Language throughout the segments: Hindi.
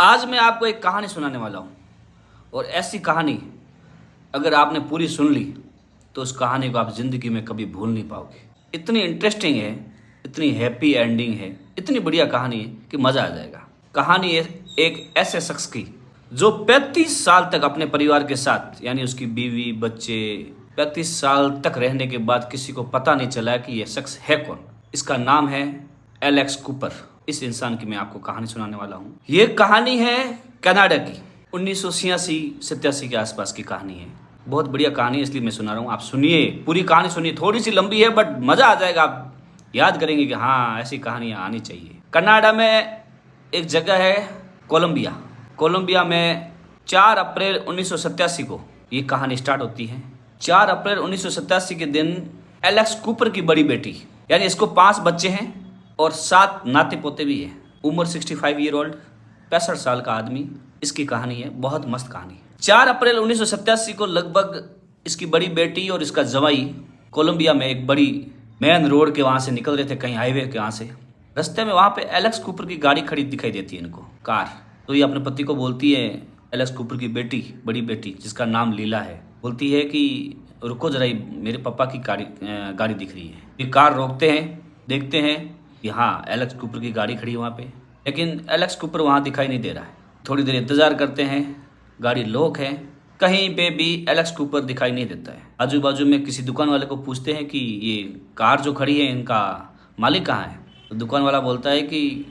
आज मैं आपको एक कहानी सुनाने वाला हूँ और ऐसी कहानी अगर आपने पूरी सुन ली तो उस कहानी को आप ज़िंदगी में कभी भूल नहीं पाओगे। इतनी इंटरेस्टिंग है, इतनी हैप्पी एंडिंग है, इतनी बढ़िया कहानी है कि मज़ा आ जाएगा। कहानी है एक ऐसे शख्स की जो 35 साल तक अपने परिवार के साथ यानी उसकी बीवी बच्चे 35 साल तक रहने के बाद किसी को पता नहीं चला कि यह शख्स है कौन। इसका नाम है एलेक्स कूपर। इस इंसान की मैं आपको कहानी सुनाने वाला हूँ। ये कहानी है कनाडा की 1986-87 के आसपास की कहानी है। बहुत बढ़िया कहानी है इसलिए मैं सुना रहा हूँ। आप सुनिए, पूरी कहानी सुनिए। थोड़ी सी लंबी है बट मज़ा आ जाएगा। आप याद करेंगे कि हाँ ऐसी कहानियाँ आनी चाहिए। कनाडा में एक जगह है कोलंबिया। कोलंबिया में 4 अप्रैल 1987 को ये कहानी स्टार्ट होती है। 4 अप्रैल 1987 के दिन एलेक्स कूपर की बड़ी बेटी यानी इसको 5 बच्चे हैं और 7 नाते पोते भी हैं। उम्र 65 ईयर ओल्ड, 65 साल का आदमी। इसकी कहानी है, बहुत मस्त कहानी। 4 अप्रैल 1987 को लगभग इसकी बड़ी बेटी और इसका जवाई कोलंबिया में एक बड़ी मेन रोड के वहाँ से निकल रहे थे, कहीं हाईवे के वहाँ से। रास्ते में वहाँ पे एलेक्स कूपर की गाड़ी खड़ी दिखाई देती है इनको, कार। तो ये अपने पति को बोलती है, एलेक्स कूपर की बेटी, बड़ी बेटी जिसका नाम लीला है, बोलती है कि रुको जरा, मेरे पापा की गाड़ी दिख रही है। ये कार रोकते हैं, देखते हैं कि हाँ एलेक्स कूपर की गाड़ी खड़ी है वहाँ पे, लेकिन एलेक्स कूपर वहाँ दिखाई नहीं दे रहा है। थोड़ी देर इंतज़ार करते हैं, गाड़ी लॉक है, कहीं पे भी एलेक्स कूपर दिखाई नहीं देता है। आजू बाजू में किसी दुकान वाले को पूछते हैं कि ये कार जो खड़ी है इनका मालिक कहाँ है। तो दुकान वाला बोलता है कि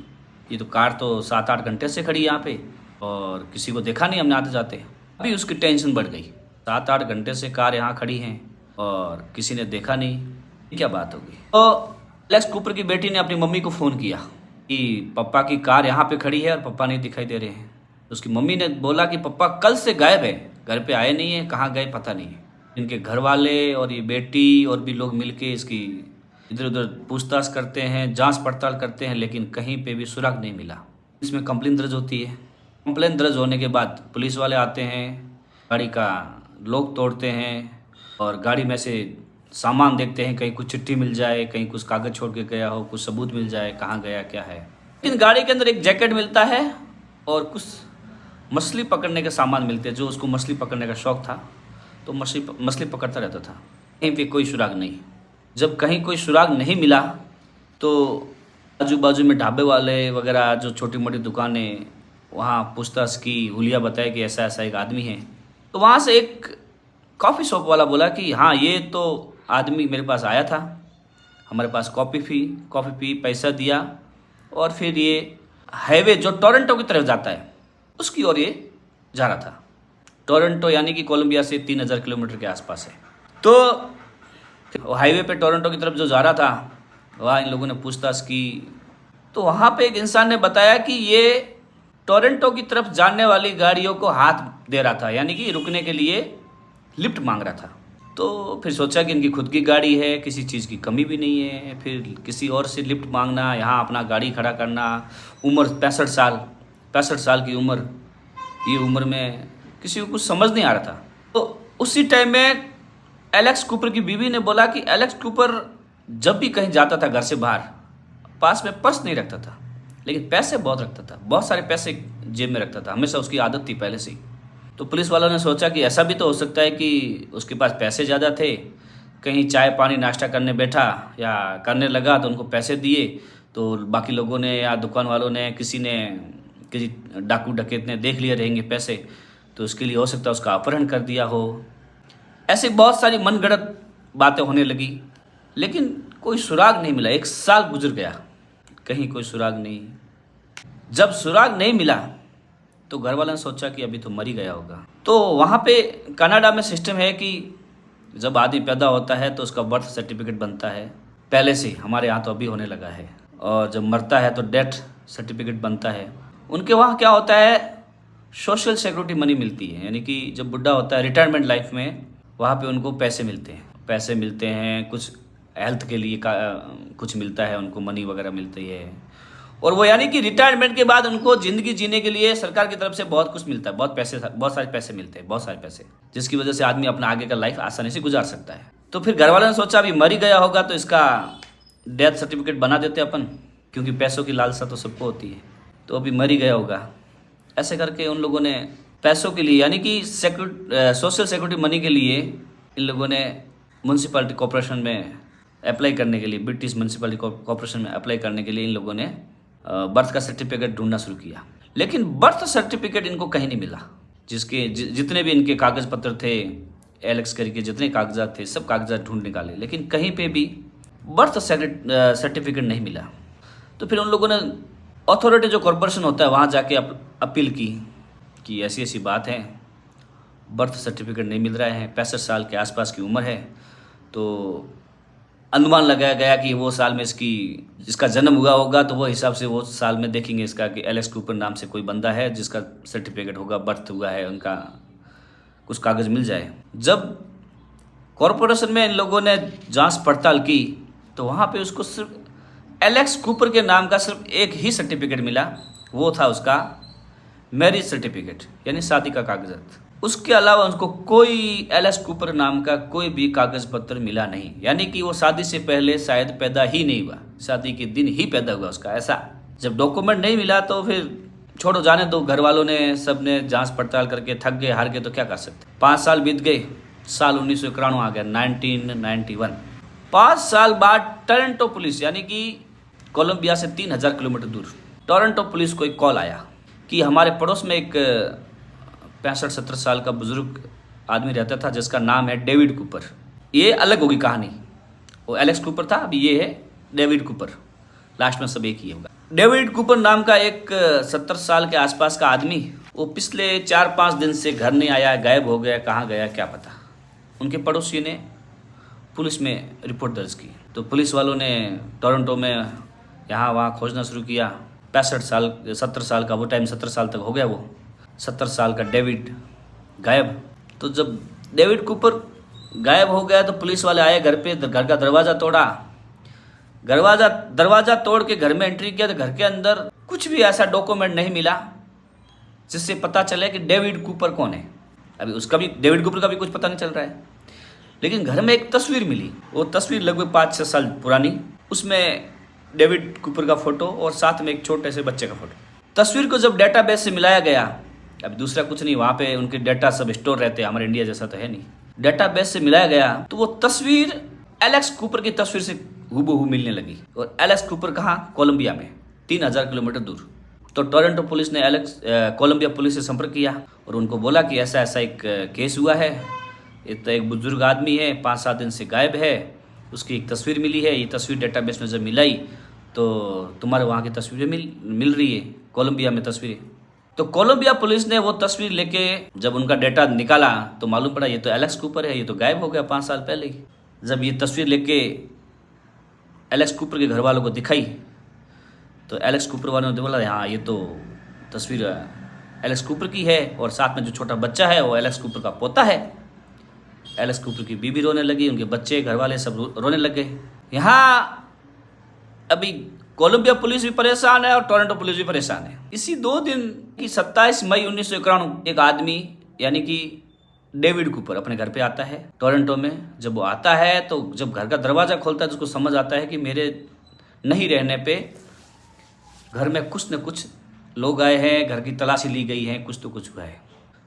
ये तो कार तो 7-8 घंटे से खड़ी है यहाँ पे और किसी को देखा नहीं हमने आते जाते। अभी उसकी टेंशन बढ़ गई, 7-8 घंटे से कार यहाँ खड़ी हैं और किसी ने देखा नहीं, ये क्या बात होगी। तो एलेक्स कूपर की बेटी ने अपनी मम्मी को फ़ोन किया कि पापा की कार यहाँ पे खड़ी है और पापा नहीं दिखाई दे रहे हैं। तो उसकी मम्मी ने बोला कि पापा कल से गायब है, घर पे आए नहीं है, कहाँ गए पता नहीं है। इनके घर वाले और ये बेटी और भी लोग मिलके इसकी इधर उधर पूछताछ करते हैं, जांच पड़ताल करते हैं, लेकिन कहीं पे भी सुराग नहीं मिला। इसमें कंप्लेन दर्ज होती है। कंप्लेन दर्ज होने के बाद पुलिस वाले आते हैं, गाड़ी का लॉक तोड़ते हैं और गाड़ी में से सामान देखते हैं, कहीं कुछ चिट्ठी मिल जाए, कहीं कुछ कागज़ छोड़ के गया हो, कुछ सबूत मिल जाए कहाँ गया क्या है। लेकिन गाड़ी के अंदर एक जैकेट मिलता है और कुछ मछली पकड़ने के सामान मिलते हैं। जो उसको मछली पकड़ने का शौक़ था तो मछली पकड़ता रहता था। कहीं पे कोई सुराग नहीं। जब कहीं कोई सुराग नहीं मिला तो आजू बाजू में ढाबे वाले वगैरह जो छोटी मोटी दुकानें, वहाँ पूछताछ की, हुलिया बताया कि ऐसा ऐसा एक आदमी है। तो वहाँ से एक कॉफ़ी शॉप वाला बोला कि हाँ ये तो आदमी मेरे पास आया था, हमारे पास कॉफ़ी पी, पैसा दिया और फिर ये हाईवे जो टोरंटो की तरफ जाता है उसकी ओर ये जा रहा था। टोरंटो यानी कि कोलंबिया से 3000 किलोमीटर के आसपास है। तो हाईवे पे टोरंटो की तरफ जो जा रहा था वहाँ इन लोगों ने पूछताछ की तो वहाँ पे एक इंसान ने बताया कि ये टोरंटो की तरफ जाने वाली गाड़ियों को हाथ दे रहा था, यानी कि रुकने के लिए लिफ्ट मांग रहा था। तो फिर सोचा कि इनकी खुद की गाड़ी है, किसी चीज़ की कमी भी नहीं है, फिर किसी और से लिफ्ट मांगना, यहाँ अपना गाड़ी खड़ा करना। उम्र 65 साल की उम्र, ये उम्र में किसी को कुछ समझ नहीं आ रहा था। तो उसी टाइम में एलेक्स कूपर की बीवी ने बोला कि एलेक्स कूपर जब भी कहीं जाता था घर से बाहर, पास में पर्स नहीं रखता था, लेकिन पैसे बहुत रखता था, बहुत सारे पैसे जेब में रखता था, हमेशा उसकी आदत थी पहले से ही। तो पुलिस वालों ने सोचा कि ऐसा भी तो हो सकता है कि उसके पास पैसे ज़्यादा थे, कहीं चाय पानी नाश्ता करने बैठा या करने लगा तो उनको पैसे दिए, तो बाकी लोगों ने या दुकान वालों ने किसी डाकू डकैत ने देख लिए रहेंगे पैसे, तो उसके लिए हो सकता है उसका अपहरण कर दिया हो। ऐसे बहुत सारी मनगढ़ंत बातें होने लगी, लेकिन कोई सुराग नहीं मिला। 1 साल गुजर गया, कहीं कोई सुराग नहीं। जब सुराग नहीं मिला तो घर वालों ने सोचा कि अभी तो मर ही गया होगा। तो वहाँ पे कनाडा में सिस्टम है कि जब आदमी पैदा होता है तो उसका बर्थ सर्टिफिकेट बनता है पहले से, हमारे यहाँ तो अभी होने लगा है, और जब मरता है तो डेथ सर्टिफिकेट बनता है। उनके वहाँ क्या होता है, सोशल सिक्योरिटी मनी मिलती है, यानी कि जब बुढ़ा होता है रिटायरमेंट लाइफ में, वहाँ पे उनको पैसे मिलते हैं, कुछ हेल्थ के लिए कुछ मिलता है उनको, मनी वगैरह मिलती है। और वो यानी कि रिटायरमेंट के बाद उनको ज़िंदगी जीने के लिए सरकार की तरफ से बहुत कुछ मिलता है, बहुत सारे पैसे मिलते हैं, बहुत सारे पैसे, जिसकी वजह से आदमी अपना आगे का लाइफ आसानी से गुजार सकता है। तो फिर घर वालों ने सोचा अभी मर ही गया होगा तो इसका डेथ सर्टिफिकेट बना देते अपन, क्योंकि पैसों की लालसा तो सबको होती है। तो अभी मर ही गया होगा ऐसे करके उन लोगों ने पैसों के लिए, यानी कि सोशल सिक्योरिटी मनी के लिए इन लोगों ने म्यूनसिपैलिटी कॉर्पोरेशन में अप्लाई करने के लिए, ब्रिटिश म्यूनसिपैलिटी कॉर्पोरेशन में अप्लाई करने के लिए इन लोगों ने बर्थ का सर्टिफिकेट ढूंढना शुरू किया। लेकिन बर्थ सर्टिफिकेट इनको कहीं नहीं मिला। जितने भी इनके कागज पत्र थे, एलेक्स करके जितने कागजात थे, सब कागजात ढूंढ निकाले, लेकिन कहीं पे भी बर्थ सर्टिफिकेट नहीं मिला। तो फिर उन लोगों ने अथॉरिटी जो कॉर्पोरेशन होता है वहाँ जाके अपील की कि ऐसी ऐसी बात है, बर्थ सर्टिफिकेट नहीं मिल रहा है, 65 साल के आसपास की उम्र है। तो अनुमान लगाया गया कि वो साल में जिसका जन्म हुआ होगा, तो वो हिसाब से वो साल में देखेंगे इसका कि एलेक्स कूपर नाम से कोई बंदा है जिसका सर्टिफिकेट होगा, बर्थ हुआ है, उनका कुछ कागज़ मिल जाए। जब कॉरपोरेशन में इन लोगों ने जांच पड़ताल की तो वहाँ पे उसको सिर्फ एलेक्स कूपर के नाम का सिर्फ एक ही सर्टिफिकेट मिला, वो था उसका मैरिज सर्टिफिकेट, यानी शादी का कागजात। उसके अलावा उनको कोई एलेक्स कूपर नाम का कोई भी कागज पत्र मिला नहीं, यानी कि वो शादी से पहले शायद पैदा ही नहीं हुआ, शादी के दिन ही पैदा हुआ उसका। ऐसा जब डॉक्यूमेंट नहीं मिला तो फिर छोड़ो, जाने दो। घर वालों ने सब ने जांच पड़ताल करके थक गए, हार गए, तो क्या कर सकते। 5 साल बीत गए, साल 1991 आ गया, 1991। 5 साल बाद टोरंटो पुलिस, यानी कि कोलंबिया से 3000 किलोमीटर दूर टोरंटो पुलिस को एक कॉल आया कि हमारे पड़ोस में एक 65-70 साल का बुजुर्ग आदमी रहता था जिसका नाम है डेविड कूपर। ये अलग होगी कहानी, वो एलेक्स कूपर था, अभी ये है डेविड कूपर, लास्ट में सब एक ही होगा। डेविड कूपर नाम का एक 70 साल के आसपास का आदमी, वो पिछले 4-5 दिन से घर नहीं आया, गायब हो गया, कहाँ गया क्या पता। उनके पड़ोसी ने पुलिस में रिपोर्ट दर्ज की, तो पुलिस वालों ने टोरंटो में यहाँ वहाँ खोजना शुरू किया। 70 साल का, वो टाइम 70 साल तक हो गया, वो 70 साल का डेविड गायब। तो जब डेविड कूपर गायब हो गया तो पुलिस वाले आए घर पे, घर का दरवाज़ा तोड़ा, दरवाज़ा तोड़ के घर में एंट्री किया तो घर के अंदर कुछ भी ऐसा डॉक्यूमेंट नहीं मिला जिससे पता चले कि डेविड कूपर कौन है। अभी उसका भी, डेविड कूपर का भी कुछ पता नहीं चल रहा है। लेकिन घर में एक तस्वीर मिली, वो तस्वीर लगभग 5-6 साल पुरानी, उसमें डेविड कूपर का फ़ोटो और साथ में एक छोटे से बच्चे का फ़ोटो। तस्वीर को जब डेटाबेस से मिलाया गया, अब दूसरा कुछ नहीं, वहाँ पे उनके डेटा सब स्टोर रहते हैं, हमारे इंडिया जैसा तो है नहीं। डेटाबेस से मिलाया गया तो वो तस्वीर एलेक्स कूपर की तस्वीर से हूबहू मिलने लगी। और एलेक्स कूपर कहाँ? कोलंबिया में, 3000 किलोमीटर दूर। तो टोरंटो पुलिस ने कोलंबिया पुलिस से संपर्क किया और उनको बोला कि ऐसा ऐसा एक केस हुआ है, तो एक बुजुर्ग आदमी है, 5-7 दिन से गायब है, उसकी एक तस्वीर मिली है। ये तस्वीर डेटाबेस में जब मिलाई तो तुम्हारे वहाँ की तस्वीरें मिल रही है, कोलंबिया में तस्वीरें। तो कोलंबिया पुलिस ने वो तस्वीर लेके जब उनका डेटा निकाला तो मालूम पड़ा ये तो एलेक्स कूपर है, ये तो गायब हो गया 5 साल पहले ही। जब ये तस्वीर लेके एलेक्स कूपर के घर वालों को दिखाई तो एलेक्स कूपर वालों ने बोला हाँ ये तो तस्वीर एलेक्स कूपर की है, और साथ में जो छोटा बच्चा है वो एलेक्स कूपर का पोता है। एलेक्स कूपर की बीबी रोने लगी, उनके बच्चे, घर वाले सब रोने लगे। यहाँ अभी कोलंबिया पुलिस भी परेशान है और टोरंटो पुलिस भी परेशान है। इसी 2 दिन की 27 मई 1991 एक आदमी यानी कि डेविड कूपर अपने घर पे आता है टोरंटो में। जब वो आता है तो जब घर का दरवाज़ा खोलता है तो उसको समझ आता है कि मेरे नहीं रहने पे घर में कुछ न कुछ लोग आए हैं, घर की तलाशी ली गई है, कुछ तो कुछ हुआ है।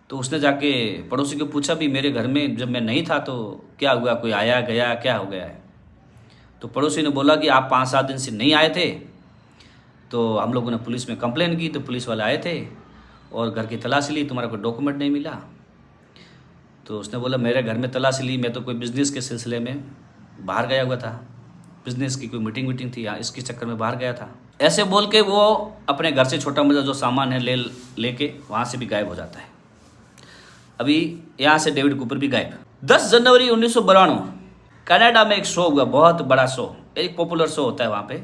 तो उसने जाके पड़ोसी को पूछा भी मेरे घर में जब मैं नहीं था तो क्या हुआ, कोई आया गया, क्या हो गया है। तो पड़ोसी ने बोला कि आप 5-7 दिन से नहीं आए थे, तो हम लोगों ने पुलिस में कंप्लेन की, तो पुलिस वाले आए थे और घर की तलाशी ली, तुम्हारा कोई डॉक्यूमेंट नहीं मिला। तो उसने बोला मेरे घर में तलाशी ली, मैं तो कोई बिज़नेस के सिलसिले में बाहर गया हुआ था, बिज़नेस की कोई मीटिंग थी, यहाँ इसके चक्कर में बाहर गया था। ऐसे बोल के वो अपने घर से छोटा मोटा जो सामान है लेके वहाँ से भी गायब हो जाता है। अभी यहाँ से डेविड कूपर भी गायब। 10 जनवरी 1992 कनाडा में एक शो हुआ, बहुत बड़ा शो, एक पॉपुलर शो होता है वहाँ पे।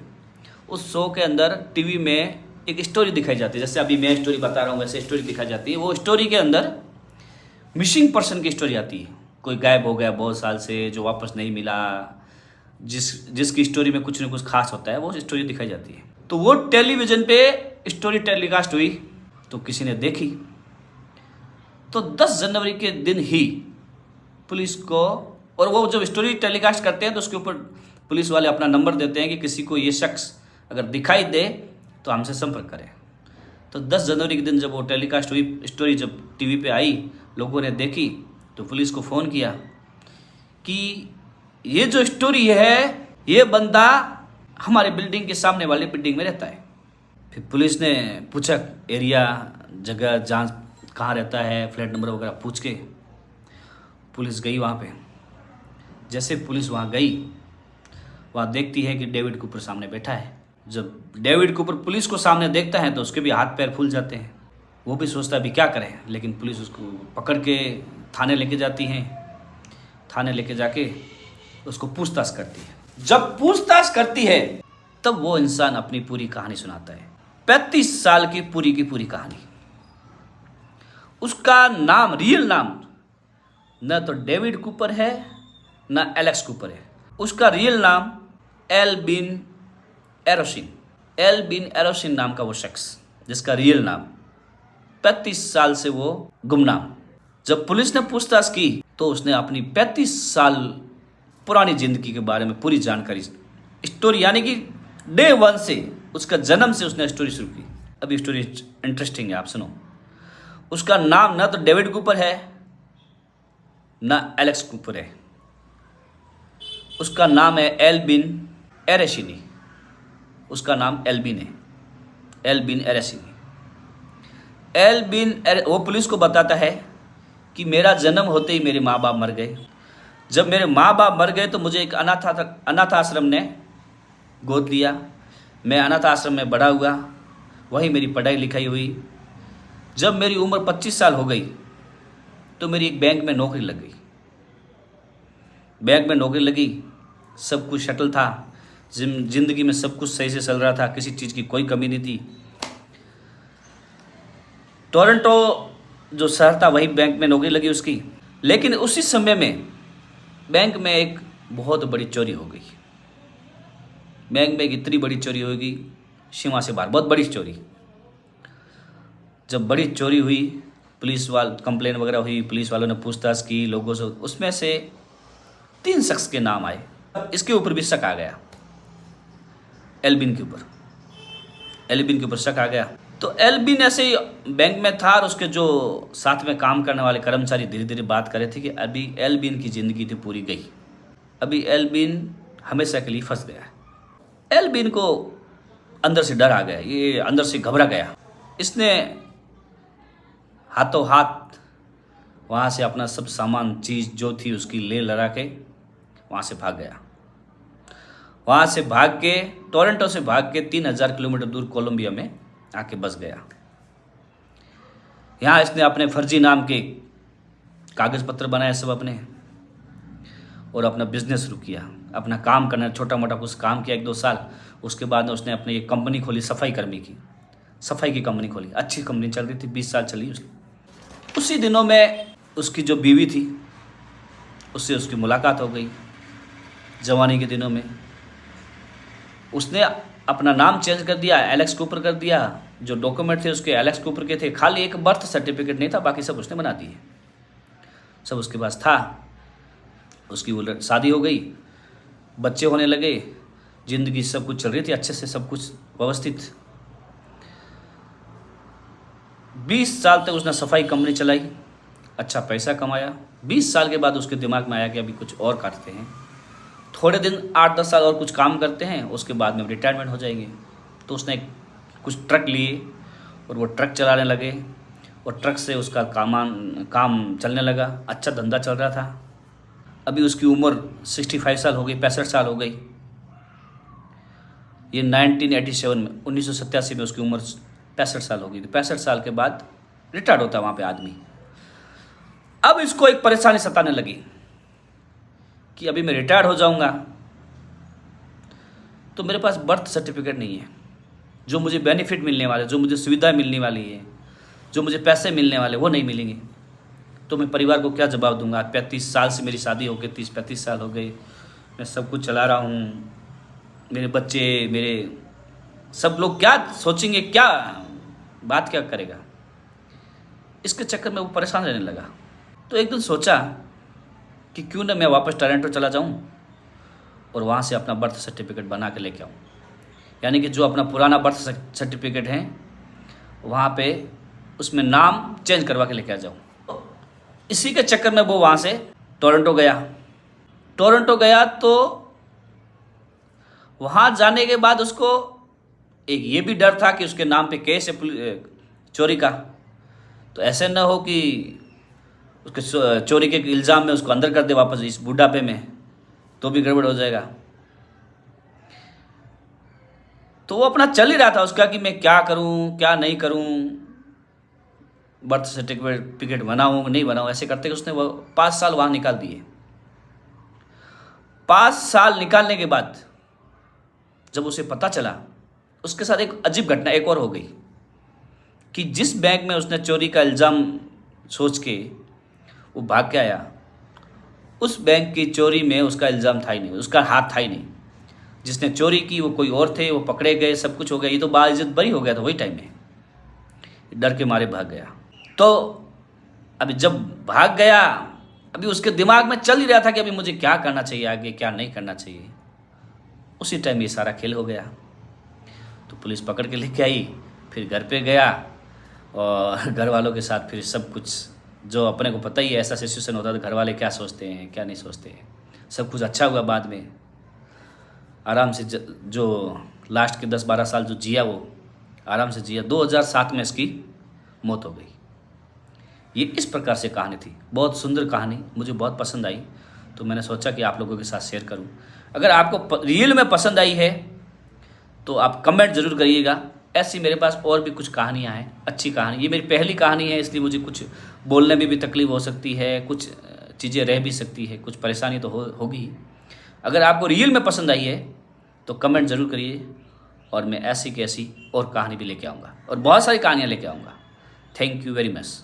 उस शो के अंदर टीवी में एक स्टोरी दिखाई जाती है, जैसे अभी मैं स्टोरी बता रहा हूँ वैसे स्टोरी दिखाई जाती है। वो स्टोरी के अंदर मिसिंग पर्सन की स्टोरी आती है, कोई गायब हो गया बहुत साल से जो वापस नहीं मिला, जिसकी स्टोरी में कुछ न कुछ खास होता है, वो स्टोरी दिखाई जाती है। तो वो टेलीविज़न पे स्टोरी टेलीकास्ट हुई तो किसी ने देखी। तो 10 जनवरी के दिन ही पुलिस को, और वो जब स्टोरी टेलीकास्ट करते हैं तो उसके ऊपर पुलिस वाले अपना नंबर देते हैं कि किसी को ये शख्स अगर दिखाई दे तो हमसे संपर्क करें। तो 10 जनवरी के दिन जब वो टेलीकास्ट हुई स्टोरी, जब टीवी पे आई, लोगों ने देखी, तो पुलिस को फ़ोन किया कि ये जो स्टोरी है, ये बंदा हमारे बिल्डिंग के सामने वाली बिल्डिंग में रहता है। फिर पुलिस ने पूछा एरिया, जगह जहाँ कहाँ रहता है, फ्लैट नंबर वगैरह पूछ के पुलिस गई वहाँ पे। जैसे पुलिस वहाँ गई, वहाँ देखती है कि डेविड कूपर सामने बैठा है। जब डेविड कूपर पुलिस को सामने देखता है तो उसके भी हाथ पैर फूल जाते हैं। वो भी सोचता है अभी क्या करें, लेकिन पुलिस उसको पकड़ के थाने लेके जाती है। थाने लेके जाके उसको पूछताछ करती है। जब पूछताछ करती है तब वो इंसान अपनी पूरी कहानी सुनाता है, 35 साल की पूरी कहानी। उसका नाम, रियल नाम न तो डेविड कूपर है न एलेक्स कूपर है। उसका रियल नाम एल्बिन एरोसिन। एल्बिन एरोसिन नाम का वो शख्स, जिसका रियल नाम, 35 साल से वो गुमनाम। जब पुलिस ने पूछताछ की तो उसने अपनी 35 साल पुरानी जिंदगी के बारे में पूरी जानकारी, स्टोरी, यानी कि डे 1 से, उसका जन्म से उसने स्टोरी शुरू की। अभी स्टोरी इंटरेस्टिंग है, आप सुनो। उसका नाम न तो डेविड कूपर है न एलेक्स कूपर है। उसका नाम है एल्बिन एरेसिनी। उसका नाम एल्बिन है, एल्बिन एरेसिनी। वो पुलिस को बताता है कि मेरा जन्म होते ही मेरे माँ बाप मर गए। जब मेरे माँ बाप मर गए तो मुझे एक अनाथ आश्रम ने गोद लिया। मैं अनाथ आश्रम में बड़ा हुआ, वहीं मेरी पढ़ाई लिखाई हुई। जब मेरी उम्र 25 साल हो गई तो मेरी एक बैंक में नौकरी लग गई। बैंक में नौकरी लगी, सब कुछ शटल था, जिंदगी में सब कुछ सही से चल रहा था, किसी चीज़ की कोई कमी नहीं थी। टोरंटो जो शहर था वही बैंक में नौकरी लगी उसकी। लेकिन उसी समय में बैंक में एक बहुत बड़ी चोरी हो गई। बैंक में एक इतनी बड़ी चोरी हो गई, सीमा से बाहर, बहुत बड़ी चोरी। जब बड़ी चोरी हुई, पुलिस वाल कंप्लेन वगैरह हुई, पुलिस वालों ने पूछताछ की लोगों से, उसमें से 3 शख्स के नाम आए। इसके ऊपर भी शक आ गया, एल्बिन के ऊपर शक आ गया। तो एल्बिन ऐसे ही बैंक में था और उसके जो साथ में काम करने वाले कर्मचारी धीरे धीरे बात कर रहे थे कि अभी एल्बिन की ज़िंदगी तो पूरी गई, अभी एल्बिन हमेशा के लिए फंस गया। एल्बिन को अंदर से डर आ गया, ये अंदर से घबरा गया। इसने हाथों हाथ वहाँ से अपना सब सामान, चीज़ जो थी उसकी ले लड़ा के वहाँ से भाग गया। वहाँ से भाग के, टोरंटो से भाग के 3000 किलोमीटर दूर कोलंबिया में आके बस गया। यहाँ इसने अपने फर्जी नाम के कागज़ पत्र बनाए सब अपने, और अपना बिजनेस शुरू किया, अपना काम करना, छोटा मोटा कुछ काम किया 1-2 साल। उसके बाद में उसने अपनी एक कंपनी खोली, सफाई की कंपनी खोली। अच्छी कंपनी चल रही थी, 20 साल चली उसकी। उसी दिनों में उसकी जो बीवी थी उससे उसकी मुलाकात हो गई। जवानी के दिनों में उसने अपना नाम चेंज कर दिया, एलेक्स कूपर कर दिया। जो डॉक्यूमेंट थे उसके एलेक्स कूपर के थे, खाली एक बर्थ सर्टिफिकेट नहीं था, बाकी सब उसने बना दिए, सब उसके पास था। उसकी वो शादी हो गई, बच्चे होने लगे, ज़िंदगी सब कुछ चल रही थी अच्छे से, सब कुछ व्यवस्थित। 20 साल तक उसने सफाई कंपनी चलाई, अच्छा पैसा कमाया। 20 साल के बाद उसके दिमाग में आया कि अभी कुछ और करते हैं, थोड़े दिन 8-10 साल और कुछ काम करते हैं, उसके बाद में रिटायरमेंट हो जाएंगे। तो उसने कुछ ट्रक लिए और वो ट्रक चलाने लगे, और ट्रक से उसका काम चलने लगा, अच्छा धंधा चल रहा था। अभी उसकी उम्र 65 साल हो गई, 65 साल हो गई। ये 1987 में, 1987 में उसकी उम्र 65 साल हो गई। तो 65 साल के बाद रिटायर्ड होता है वहाँ पे आदमी। अब इसको एक परेशानी सताने लगी कि अभी मैं रिटायर्ड हो जाऊंगा तो मेरे पास बर्थ सर्टिफिकेट नहीं है, जो मुझे बेनिफिट मिलने वाले, जो मुझे सुविधा मिलने वाली है, जो मुझे पैसे मिलने वाले, वो नहीं मिलेंगे। तो मैं परिवार को क्या जवाब दूंगा? 35 साल से मेरी शादी हो गई, 30-35 साल हो गए, मैं सब कुछ चला रहा हूँ, मेरे बच्चे, मेरे सब लोग क्या सोचेंगे, क्या बात क्या करेगा? इसके चक्कर में वो परेशान रहने लगा। तो एक दिन सोचा कि क्यों ना मैं वापस टोरंटो चला जाऊं और वहाँ से अपना बर्थ सर्टिफिकेट बना के लेके आऊँ। यानी कि जो अपना पुराना बर्थ सर्टिफिकेट है वहाँ पे उसमें नाम चेंज करवा के लेके आ जाऊँ। इसी के चक्कर में वो वहाँ से टोरंटो गया तो वहाँ जाने के बाद उसको एक ये भी डर था कि उसके नाम पे केस है चोरी का, तो ऐसे न हो कि उसके चोरी के इल्ज़ाम में उसको अंदर कर दे वापस इस बुढ़ापे में, तो भी गड़बड़ हो जाएगा। तो वो अपना चल ही रहा था उसका कि मैं क्या करूं क्या नहीं करूं, बर्थ सर्टिफिकेट बनाऊं नहीं बनाऊं, ऐसे करते उसने वो 5 साल वहाँ निकाल दिए। 5 साल निकालने के बाद जब उसे पता चला, उसके साथ एक अजीब घटना एक और हो गई कि जिस बैंक में उसने चोरी का इल्ज़ाम सोच के वो भाग के आया, उस बैंक की चोरी में उसका इल्ज़ाम था ही नहीं, उसका हाथ था ही नहीं। जिसने चोरी की वो कोई और थे, वो पकड़े गए, सब कुछ हो गया, ये तो बाइज्जत बरी हो गया था वही टाइम में, डर के मारे भाग गया। तो अभी जब भाग गया, अभी उसके दिमाग में चल ही रहा था कि अभी मुझे क्या करना चाहिए, आगे क्या नहीं करना चाहिए। उसी टाइम ये सारा खेल हो गया। तो पुलिस पकड़ के लेके आई, फिर घर पे गया और घर वालों के साथ फिर सब कुछ, जो अपने को पता ही है ऐसा सिचुएशन होता है तो घर वाले क्या सोचते हैं क्या नहीं सोचते हैं, सब कुछ अच्छा हुआ। बाद में आराम से जो लास्ट के 10-12 साल जो जिया वो आराम से जिया। 2007 में इसकी मौत हो गई। ये इस प्रकार से कहानी थी, बहुत सुंदर कहानी, मुझे बहुत पसंद आई, तो मैंने सोचा कि आप लोगों के साथ शेयर करूं। अगर आपको रियल में पसंद आई है तो आप कमेंट ज़रूर करिएगा। ऐसी मेरे पास और भी कुछ कहानियां हैं, अच्छी कहानी। ये मेरी पहली कहानी है, इसलिए मुझे कुछ बोलने में भी तकलीफ हो सकती है, कुछ चीज़ें रह भी सकती है, कुछ परेशानी तो होगी। अगर आपको रियल में पसंद आई है तो कमेंट ज़रूर करिए, और मैं ऐसी की ऐसी और कहानी भी लेके आऊँगा और बहुत सारी कहानियाँ लेके आऊँगा। Thank you very much.